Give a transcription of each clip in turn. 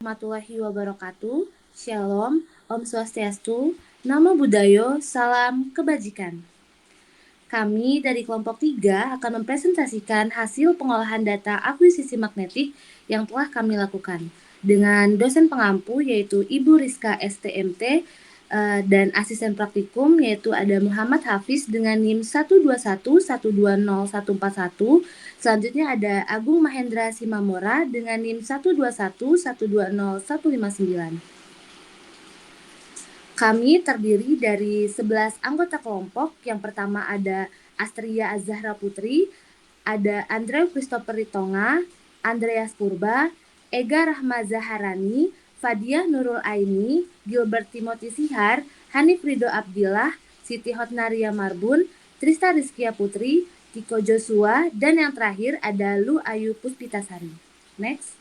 Warahmatullahi wabarakatuh. Shalom, Om Swastiastu, Namo Buddhaya, Salam Kebajikan. Kami dari kelompok 3 akan mempresentasikan hasil pengolahan data akuisisi magnetik yang telah kami lakukan dengan dosen pengampu yaitu Ibu Rizka STMT dan asisten praktikum yaitu ada Muhammad Hafiz dengan NIM 121120141. Selanjutnya ada Agung Mahendra Simamora dengan NIM 121120159. Kami terdiri dari 11 anggota kelompok. Yang pertama ada Astria Azahra Putri, ada Andre Christopher Ritonga, Andreas Purba, Ega Rahma Zaharani, Fadia Nurul Aini, Gilbert Timothy Sihar, Hanif Rido Abdillah, Siti Hotnaria Marbun, Trista Rizkia Putri, Kiko Joshua, dan yang terakhir ada Lu Ayu Puspitasari. Next.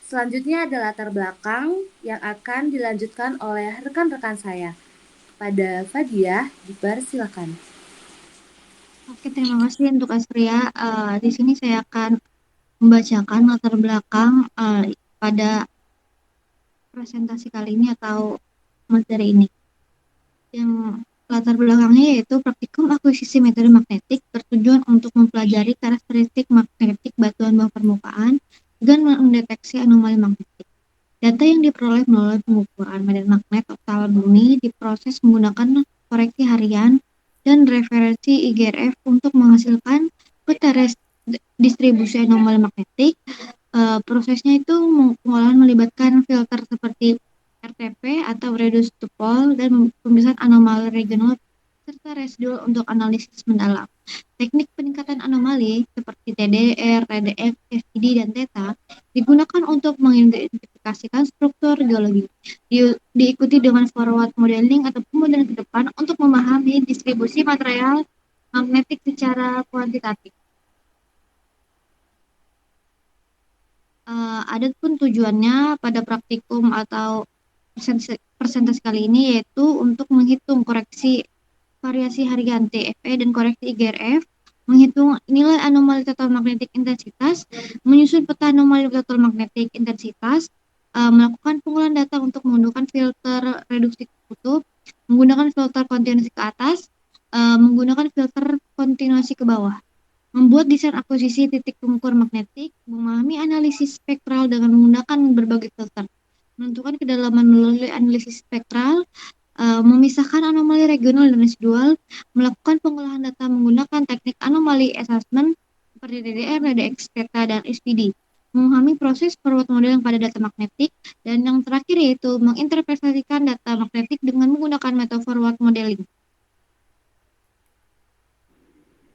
Selanjutnya ada latar belakang yang akan dilanjutkan oleh rekan-rekan saya. Pada Fadia, dipersilakan. Oke, terima kasih untuk Astria. Di sini saya akan membacakan latar belakang pada presentasi kali ini atau materi ini. Yang latar belakangnya yaitu praktikum akuisisi metode magnetik bertujuan untuk mempelajari karakteristik magnetik batuan bawah permukaan dan mendeteksi anomali magnetik. Data yang diperoleh melalui pengukuran medan magnet total bumi diproses menggunakan koreksi harian dan referensi IGRF untuk menghasilkan peta distribusi anomali magnetik. Prosesnya itu pengolahan melibatkan filter seperti RTP atau reduce to pole dan pemeriksaan anomali regional serta residual untuk analisis mendalam. Teknik peningkatan anomali seperti TDR, TDF, FID, dan Theta digunakan untuk mengidentifikasikan struktur geologi. Diikuti dengan forward modeling atau pemodelan ke depan untuk memahami distribusi material magnetik secara kuantitatif. Adapun tujuannya pada praktikum atau presentasi kali ini yaitu untuk menghitung koreksi variasi harian TFE dan koreksi IGRF, menghitung nilai anomali total magnetik intensitas, menyusun peta anomali total magnetik intensitas, melakukan pengolahan data untuk menggunakan filter reduksi kutub, menggunakan filter kontinuasi ke atas, menggunakan filter kontinuasi ke bawah. Membuat desain akuisisi titik pengukur magnetik, memahami analisis spektral dengan menggunakan berbagai filter, menentukan kedalaman melalui analisis spektral, memisahkan anomali regional dan residual, melakukan pengolahan data menggunakan teknik anomali assessment seperti DDR, DDX, Theta, dan SPD, memahami proses forward modeling pada data magnetik, dan yang terakhir yaitu menginterpretasikan data magnetik dengan menggunakan metode forward modeling.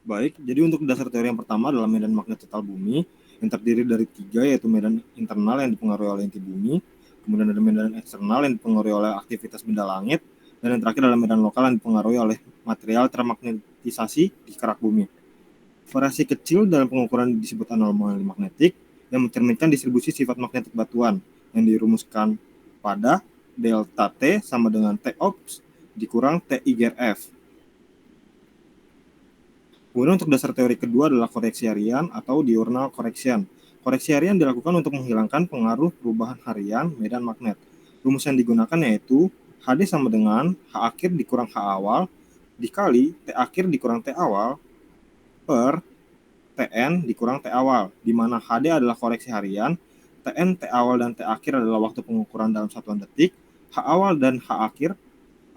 Baik, jadi untuk dasar teori yang pertama adalah medan magnet total bumi yang terdiri dari 3, yaitu medan internal yang dipengaruhi oleh inti bumi, kemudian ada medan eksternal yang dipengaruhi oleh aktivitas benda langit, dan yang terakhir adalah medan lokal yang dipengaruhi oleh material termagnetisasi di kerak bumi. Variasi kecil dalam pengukuran disebut anomali magnetik yang mencerminkan distribusi sifat magnetik batuan yang dirumuskan pada delta T sama dengan T ops dikurang T IGRF. Kemudian untuk dasar teori kedua adalah koreksi harian atau diurnal correction. Koreksi harian dilakukan untuk menghilangkan pengaruh perubahan harian medan magnet. Rumus yang digunakan yaitu HD sama dengan H akhir dikurang H awal dikali T akhir dikurang T awal per Tn dikurang T awal, di mana HD adalah koreksi harian, Tn, T awal, dan T akhir adalah waktu pengukuran dalam satuan detik, H awal dan H akhir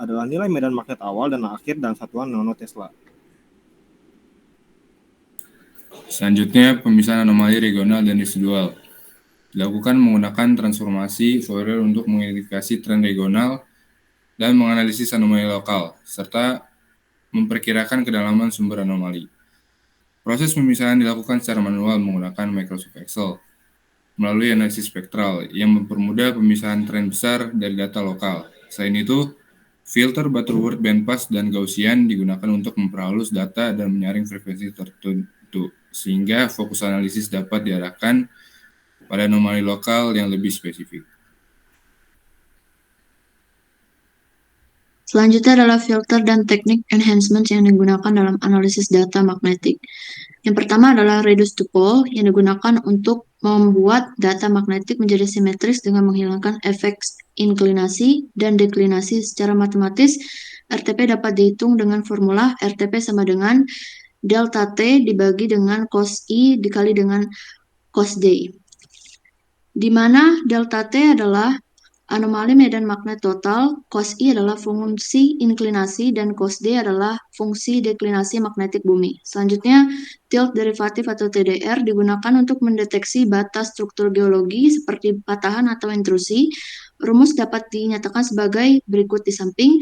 adalah nilai medan magnet awal dan akhir dalam satuan nanotesla. Selanjutnya, pemisahan anomali regional dan residual. Dilakukan menggunakan transformasi Fourier untuk mengidentifikasi tren regional dan menganalisis anomali lokal, serta memperkirakan kedalaman sumber anomali. Proses pemisahan dilakukan secara manual menggunakan Microsoft Excel melalui analisis spektral yang mempermudah pemisahan tren besar dari data lokal. Selain itu, filter Butterworth bandpass dan Gaussian digunakan untuk memperhalus data dan menyaring frekuensi tertentu, sehingga fokus analisis dapat diarahkan pada anomali lokal yang lebih spesifik. Selanjutnya adalah filter dan teknik enhancement yang digunakan dalam analisis data magnetik. Yang pertama adalah reduce to pole yang digunakan untuk membuat data magnetik menjadi simetris dengan menghilangkan efek inklinasi dan deklinasi secara matematis. RTP dapat dihitung dengan formula RTP sama dengan delta T dibagi dengan cos I dikali dengan cos D. Di mana delta T adalah anomali medan magnet total, cos I adalah fungsi inklinasi, dan cos D adalah fungsi deklinasi magnetik bumi. Selanjutnya, tilt derivatif atau TDR digunakan untuk mendeteksi batas struktur geologi seperti patahan atau intrusi. Rumus dapat dinyatakan sebagai berikut di samping.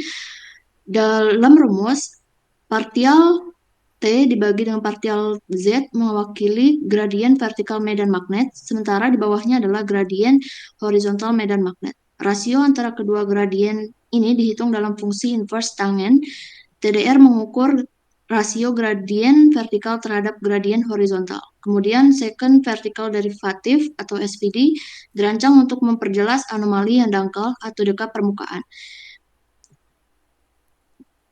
Dalam rumus, partial T dibagi dengan partial Z mewakili gradien vertikal medan magnet, sementara di bawahnya adalah gradien horizontal medan magnet. Rasio antara kedua gradien ini dihitung dalam fungsi inverse tangen. TDR mengukur rasio gradien vertikal terhadap gradien horizontal. Kemudian second vertical derivative atau SPD dirancang untuk memperjelas anomali yang dangkal atau dekat permukaan,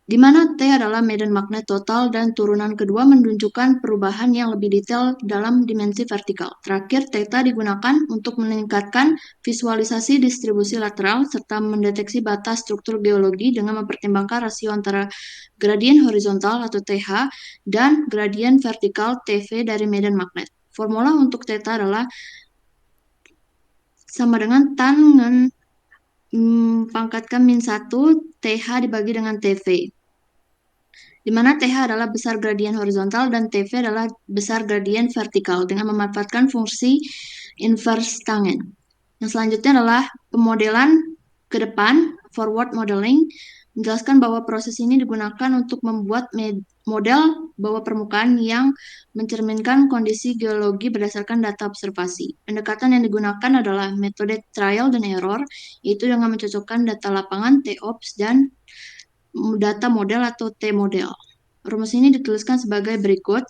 di mana T adalah medan magnet total dan turunan kedua menunjukkan perubahan yang lebih detail dalam dimensi vertikal. Terakhir, theta digunakan untuk meningkatkan visualisasi distribusi lateral serta mendeteksi batas struktur geologi dengan mempertimbangkan rasio antara gradien horizontal atau TH dan gradien vertikal TV dari medan magnet. Formula untuk theta adalah sama dengan tan pangkat min 1 TH dibagi dengan TV, di mana TH adalah besar gradien horizontal dan TV adalah besar gradien vertikal dengan memanfaatkan fungsi inverse tangen. Yang selanjutnya adalah pemodelan ke depan, forward modeling, menjelaskan bahwa proses ini digunakan untuk membuat model bawah permukaan yang mencerminkan kondisi geologi berdasarkan data observasi. Pendekatan yang digunakan adalah metode trial dan error, yaitu dengan mencocokkan data lapangan TOPS dan data model atau T-model. Rumus ini dituliskan sebagai berikut,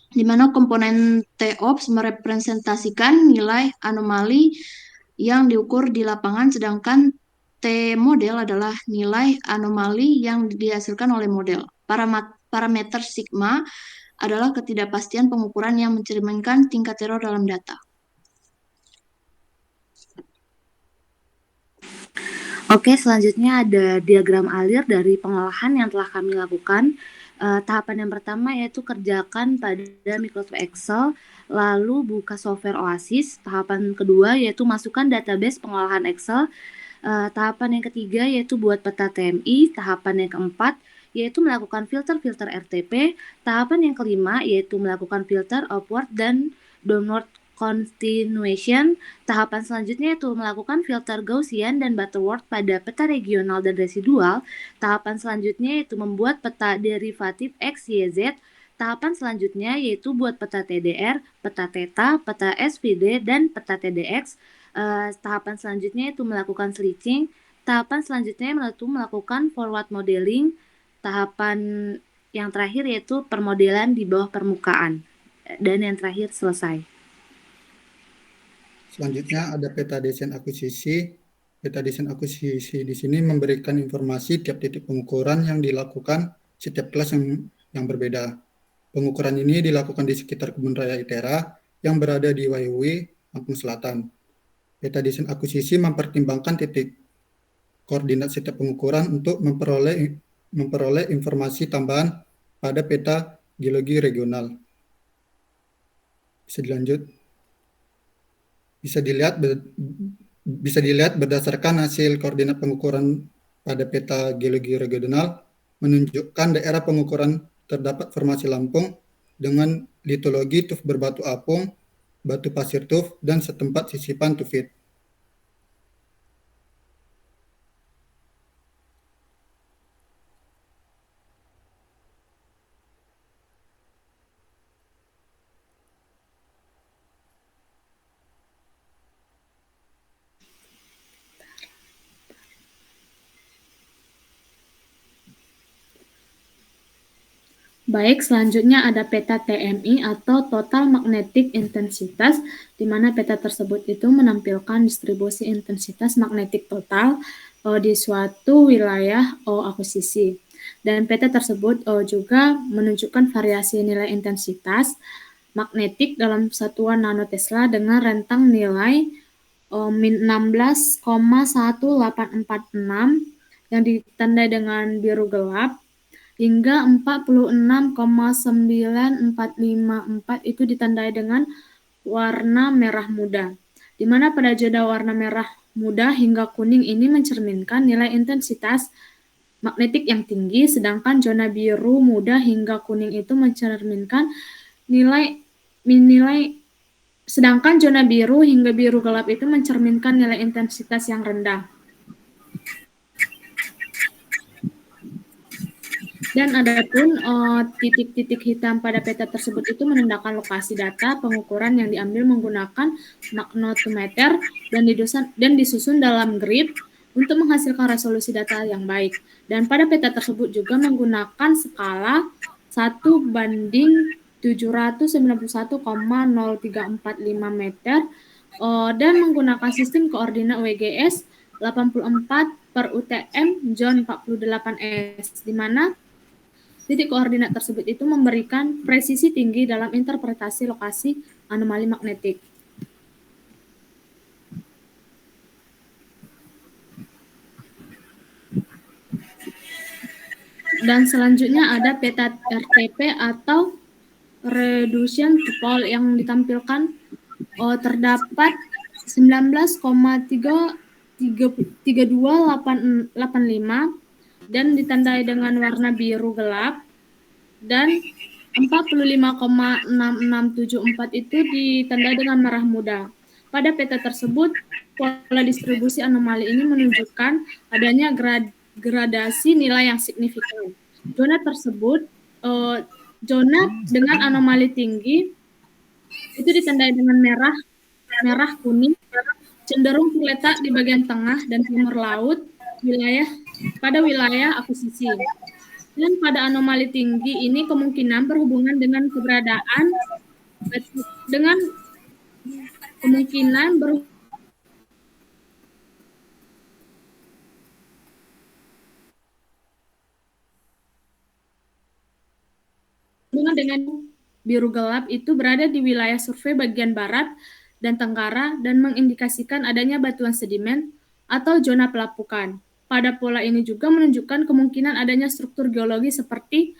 di mana komponen TOPS merepresentasikan nilai anomali yang diukur di lapangan, sedangkan T-model adalah nilai anomali yang dihasilkan oleh model. Parameter sigma adalah ketidakpastian pengukuran yang mencerminkan tingkat error dalam data. Oke, selanjutnya ada diagram alir dari pengolahan yang telah kami lakukan. Tahapan yang pertama yaitu kerjakan pada Microsoft Excel, lalu buka software Oasis. Tahapan kedua yaitu masukkan database pengolahan Excel. Tahapan yang ketiga yaitu buat peta TMI. Tahapan yang keempat yaitu melakukan filter-filter RTP. Tahapan yang kelima yaitu melakukan filter upward dan downward continuation. Tahapan selanjutnya yaitu melakukan filter Gaussian dan Butterworth pada peta regional dan residual. Tahapan selanjutnya yaitu membuat peta derivatif X, Y, Z. Tahapan selanjutnya yaitu buat peta TDR, peta theta, peta SPD, dan peta TDX. Tahapan selanjutnya yaitu melakukan switching. Tahapan selanjutnya yaitu melakukan forward modeling. Tahapan yang terakhir yaitu permodelan di bawah permukaan. Dan yang terakhir selesai. Selanjutnya ada peta desain akuisisi. Peta desain akuisisi di sini memberikan informasi tiap titik pengukuran yang dilakukan setiap kelas yang berbeda. Pengukuran ini dilakukan di sekitar Kebun Raya ITERA yang berada di Waiwi, Lampung Selatan. Peta desain akuisisi mempertimbangkan titik koordinat setiap pengukuran untuk memperoleh informasi tambahan pada peta geologi regional. Bisa dilihat berdasarkan hasil koordinat pengukuran pada peta geologi regional menunjukkan daerah pengukuran terdapat formasi Lampung dengan litologi tuf berbatu apung, batu pasir tuf, dan setempat sisipan tufit. Baik, selanjutnya ada peta TMI atau Total Magnetic Intensitas, di mana peta tersebut itu menampilkan distribusi intensitas magnetik total di suatu wilayah akuisisi. Dan peta tersebut juga menunjukkan variasi nilai intensitas magnetik dalam satuan nanotesla dengan rentang nilai min 16,1846 yang ditandai dengan biru gelap hingga 46,944 itu ditandai dengan warna merah muda, di mana pada zona warna merah muda hingga kuning ini mencerminkan nilai intensitas magnetik yang tinggi, sedangkan zona biru muda hingga kuning itu mencerminkan sedangkan zona biru hingga biru gelap itu mencerminkan nilai intensitas yang rendah. Dan adapun titik-titik hitam pada peta tersebut itu menandakan lokasi data pengukuran yang diambil menggunakan magnetometer dan disusun dalam grid untuk menghasilkan resolusi data yang baik. Dan pada peta tersebut juga menggunakan skala 1:791,0345 meter dan menggunakan sistem koordinat WGS 84/UTM Zone 48S, di mana titik koordinat tersebut itu memberikan presisi tinggi dalam interpretasi lokasi anomali magnetik. Dan selanjutnya ada peta RTP atau Reduction to Pole yang ditampilkan terdapat 19,3285 dan ditandai dengan warna biru gelap, dan 45,6674 itu ditandai dengan merah muda. Pada peta tersebut, pola distribusi anomali ini menunjukkan adanya gradasi nilai yang signifikan. Zona tersebut, zona dengan anomali tinggi itu ditandai dengan merah kuning, cenderung terletak di bagian tengah dan timur laut pada wilayah akuisisi. Dan pada anomali tinggi ini kemungkinan berhubungan dengan keberadaan dengan biru gelap itu berada di wilayah survei bagian barat dan tenggara dan mengindikasikan adanya batuan sedimen atau zona pelapukan. Pada pola ini juga menunjukkan kemungkinan adanya struktur geologi seperti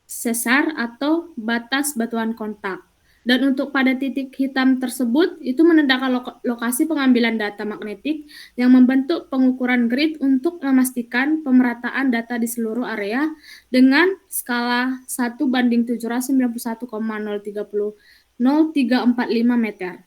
sesar atau batas batuan kontak. Dan untuk pada titik hitam tersebut, itu menandakan lokasi pengambilan data magnetik yang membentuk pengukuran grid untuk memastikan pemerataan data di seluruh area dengan skala 1:791,0345 meter.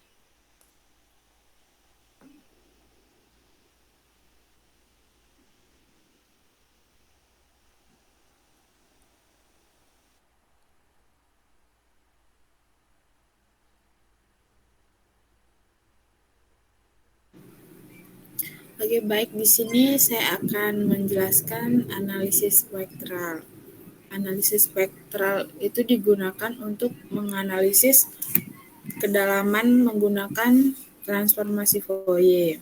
Oke, baik, di sini saya akan menjelaskan analisis spektral. Analisis spektral itu digunakan untuk menganalisis kedalaman menggunakan transformasi Fourier,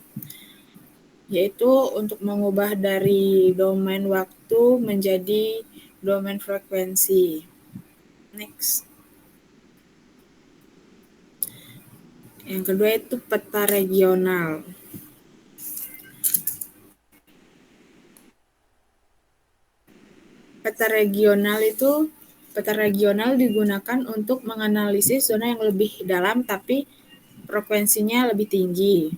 yaitu untuk mengubah dari domain waktu menjadi domain frekuensi. Next. Yang kedua itu peta regional. Peta regional digunakan untuk menganalisis zona yang lebih dalam tapi frekuensinya lebih tinggi.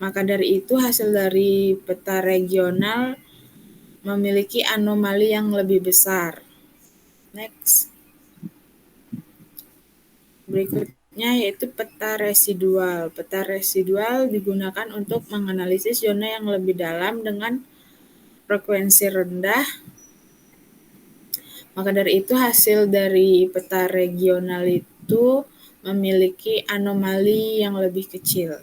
Maka dari itu hasil dari peta regional memiliki anomali yang lebih besar. Next. Berikutnya yaitu peta residual. Peta residual digunakan untuk menganalisis zona yang lebih dalam dengan frekuensi rendah. Maka dari itu hasil dari peta regional itu memiliki anomali yang lebih kecil.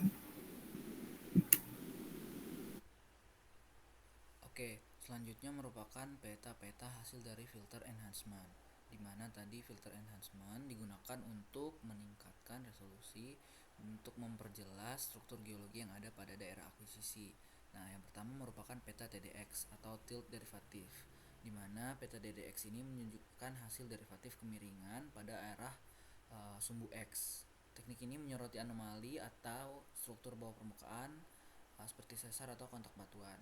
Oke, selanjutnya merupakan peta-peta hasil dari filter enhancement, di mana tadi filter enhancement digunakan untuk meningkatkan resolusi untuk memperjelas struktur geologi yang ada pada daerah akuisisi. Nah, yang pertama merupakan peta TDX atau tilt derivatif, di mana peta TDX ini menunjukkan hasil derivatif kemiringan pada arah sumbu X. Teknik ini menyoroti anomali atau struktur bawah permukaan seperti sesar atau kontak batuan.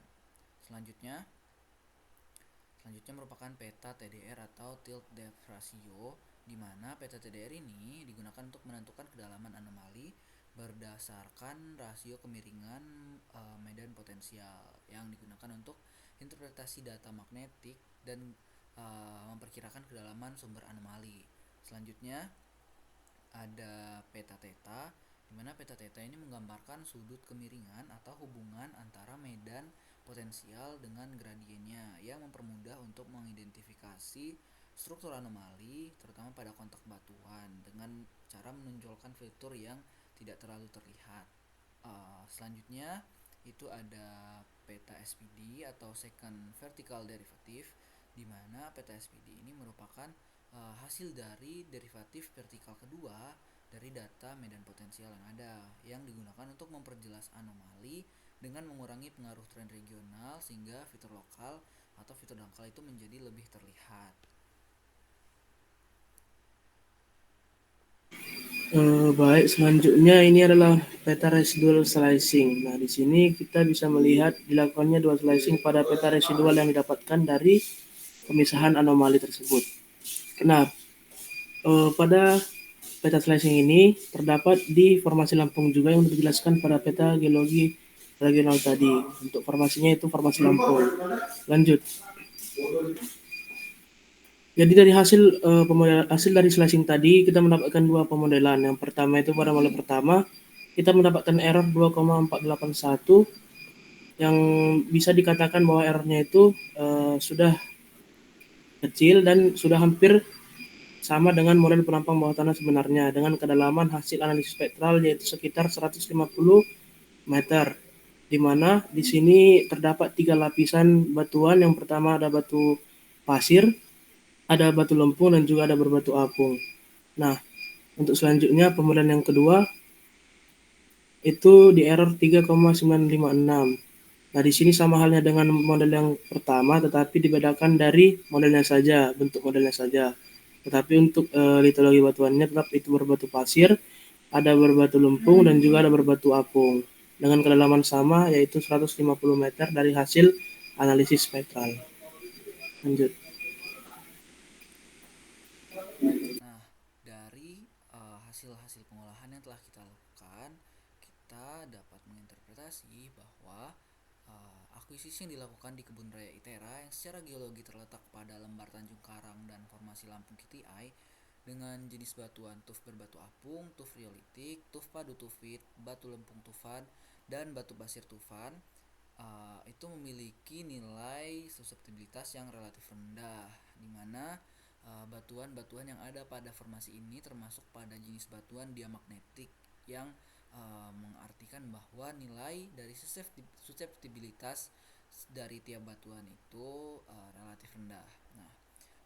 Selanjutnya merupakan peta TDR atau tilt depth ratio, di mana peta TDR ini digunakan untuk menentukan kedalaman anomali berdasarkan rasio kemiringan medan potensial yang digunakan untuk interpretasi data magnetik dan memperkirakan kedalaman sumber anomali. Selanjutnya ada peta theta, di mana peta theta ini menggambarkan sudut kemiringan atau hubungan antara medan potensial dengan gradiennya yang mempermudah untuk mengidentifikasi struktur anomali terutama pada kontak batuan dengan cara menonjolkan fitur yang tidak terlalu terlihat. Selanjutnya itu ada peta SPD atau second vertical derivative, di mana peta SPD ini merupakan hasil dari derivatif vertikal kedua dari data medan potensial yang ada, yang digunakan untuk memperjelas anomali dengan mengurangi pengaruh tren regional sehingga fitur lokal atau fitur dangkal itu menjadi lebih terlihat. Baik, selanjutnya ini adalah peta residual slicing. Nah, di sini kita bisa melihat dilakukannya dua slicing pada peta residual yang didapatkan dari pemisahan anomali tersebut. Nah, pada peta slicing ini terdapat di formasi Lampung juga yang dijelaskan pada peta geologi regional tadi. Untuk formasinya itu formasi Lampung. Lanjut. Jadi dari hasil dari slicing tadi kita mendapatkan dua pemodelan. Yang pertama itu pada model pertama kita mendapatkan error 2,481 yang bisa dikatakan bahwa errornya itu sudah kecil dan sudah hampir sama dengan model penampang bawah tanah sebenarnya dengan kedalaman hasil analisis spektral yaitu sekitar 150 meter, di mana di sini terdapat 3 lapisan batuan. Yang pertama ada batu pasir, ada batu lempung, dan juga ada berbatu apung. Nah, untuk selanjutnya pemodelan yang kedua itu di error 3,956. Nah, di sini sama halnya dengan model yang pertama, tetapi dibedakan dari modelnya saja, bentuk modelnya saja. Tetapi untuk litologi batuannya tetap itu berbatu pasir, ada berbatu lempung, dan juga ada berbatu apung. Dengan kedalaman sama, yaitu 150 meter dari hasil analisis spektral. Lanjut. Nah, dari hasil-hasil pengolahan yang telah kita lakukan, kita dapat menginterpretasi bahwa akuisisi yang dilakukan di Kebun Raya Itera yang secara geologi terletak pada lembar Tanjung Karang dan formasi Lampung KTI dengan jenis batuan tuf berbatu apung, tuf riolitik, tuf padu tufit, batu lempung tufan, dan batu pasir tufan itu memiliki nilai suseptibilitas yang relatif rendah, di mana batuan-batuan yang ada pada formasi ini termasuk pada jenis batuan diamagnetik yang mengartikan bahwa nilai dari suseptibilitas dari tiap batuan itu relatif rendah. Nah,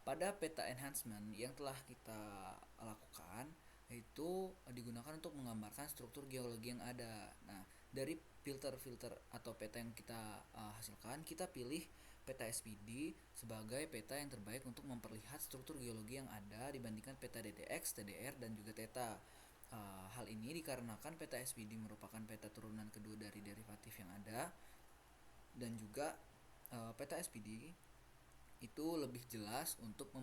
pada peta enhancement yang telah kita lakukan itu digunakan untuk menggambarkan struktur geologi yang ada. Nah, dari filter-filter atau peta yang kita hasilkan, kita pilih peta SPD sebagai peta yang terbaik untuk memperlihat struktur geologi yang ada dibandingkan peta DDX, TDR, dan juga theta. Hal ini dikarenakan peta SPD merupakan peta turunan kedua dari derivatif yang ada, dan juga peta SPD itu lebih jelas untuk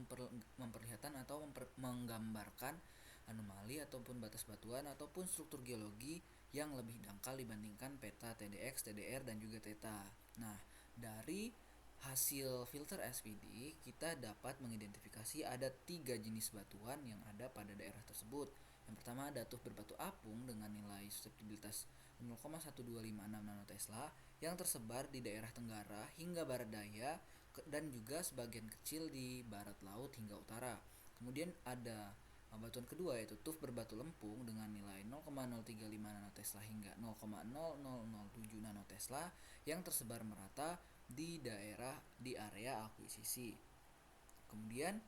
memperlihatkan atau menggambarkan anomali ataupun batas batuan ataupun struktur geologi yang lebih dangkal dibandingkan peta TDX, TDR, dan juga theta. Nah, dari hasil filter SPD kita dapat mengidentifikasi ada 3 jenis batuan yang ada pada daerah tersebut. Yang pertama ada tuf berbatu apung dengan nilai suseptibilitas 0,1256 nanotesla yang tersebar di daerah Tenggara hingga Barat Daya dan juga sebagian kecil di barat laut hingga utara. Kemudian ada batuan kedua yaitu tuf berbatu lempung dengan nilai 0,035 nanotesla hingga 0,0007 nanotesla yang tersebar merata di area akuisisi. Kemudian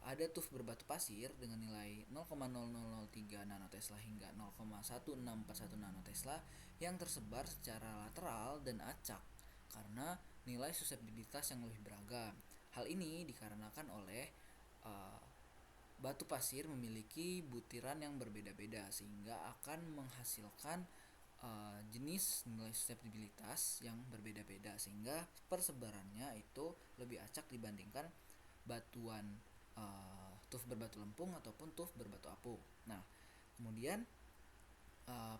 ada tuf berbatu pasir dengan nilai 0,0003 nanotesla hingga 0,1641 nanotesla yang tersebar secara lateral dan acak karena nilai suseptibilitas yang lebih beragam. Hal ini dikarenakan oleh batu pasir memiliki butiran yang berbeda-beda sehingga akan menghasilkan jenis nilai suseptibilitas yang berbeda-beda sehingga persebarannya itu lebih acak dibandingkan batuan tuf berbatu lempung ataupun tuf berbatu apung. Nah, kemudian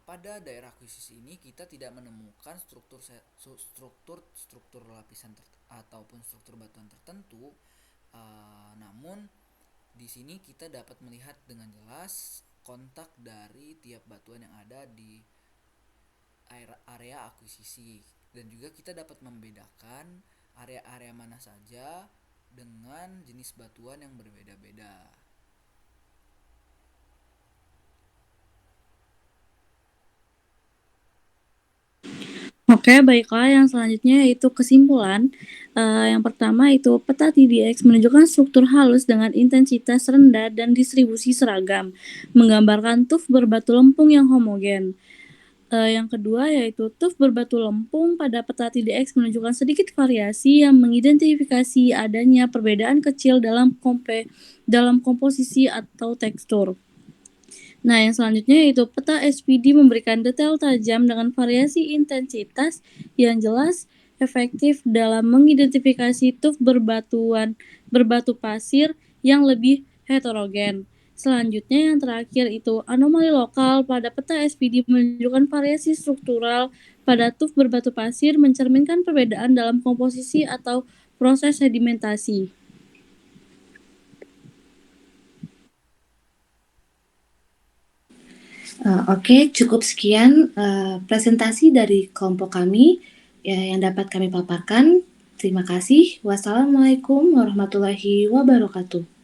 pada daerah akuisisi ini kita tidak menemukan struktur lapisan ataupun struktur batuan tertentu, namun di sini kita dapat melihat dengan jelas kontak dari tiap batuan yang ada di area akuisisi, dan juga kita dapat membedakan area-area mana saja dengan jenis batuan yang berbeda-beda. Oke, baiklah. Yang selanjutnya yaitu kesimpulan. Yang pertama itu peta TDX menunjukkan struktur halus dengan intensitas rendah dan distribusi seragam, menggambarkan tuf berbatu lempung yang homogen. Yang kedua yaitu tuf berbatu lempung pada peta TDX menunjukkan sedikit variasi yang mengidentifikasi adanya perbedaan kecil dalam komposisi atau tekstur. Nah, yang selanjutnya yaitu peta SPD memberikan detail tajam dengan variasi intensitas yang jelas, efektif dalam mengidentifikasi tuf berbatu pasir yang lebih heterogen. Selanjutnya yang terakhir itu anomali lokal pada peta SPD menunjukkan variasi struktural pada tuf berbatu pasir mencerminkan perbedaan dalam komposisi atau proses sedimentasi. Oke, cukup sekian presentasi dari kelompok kami yang dapat kami paparkan. Terima kasih. Wassalamualaikum warahmatullahi wabarakatuh.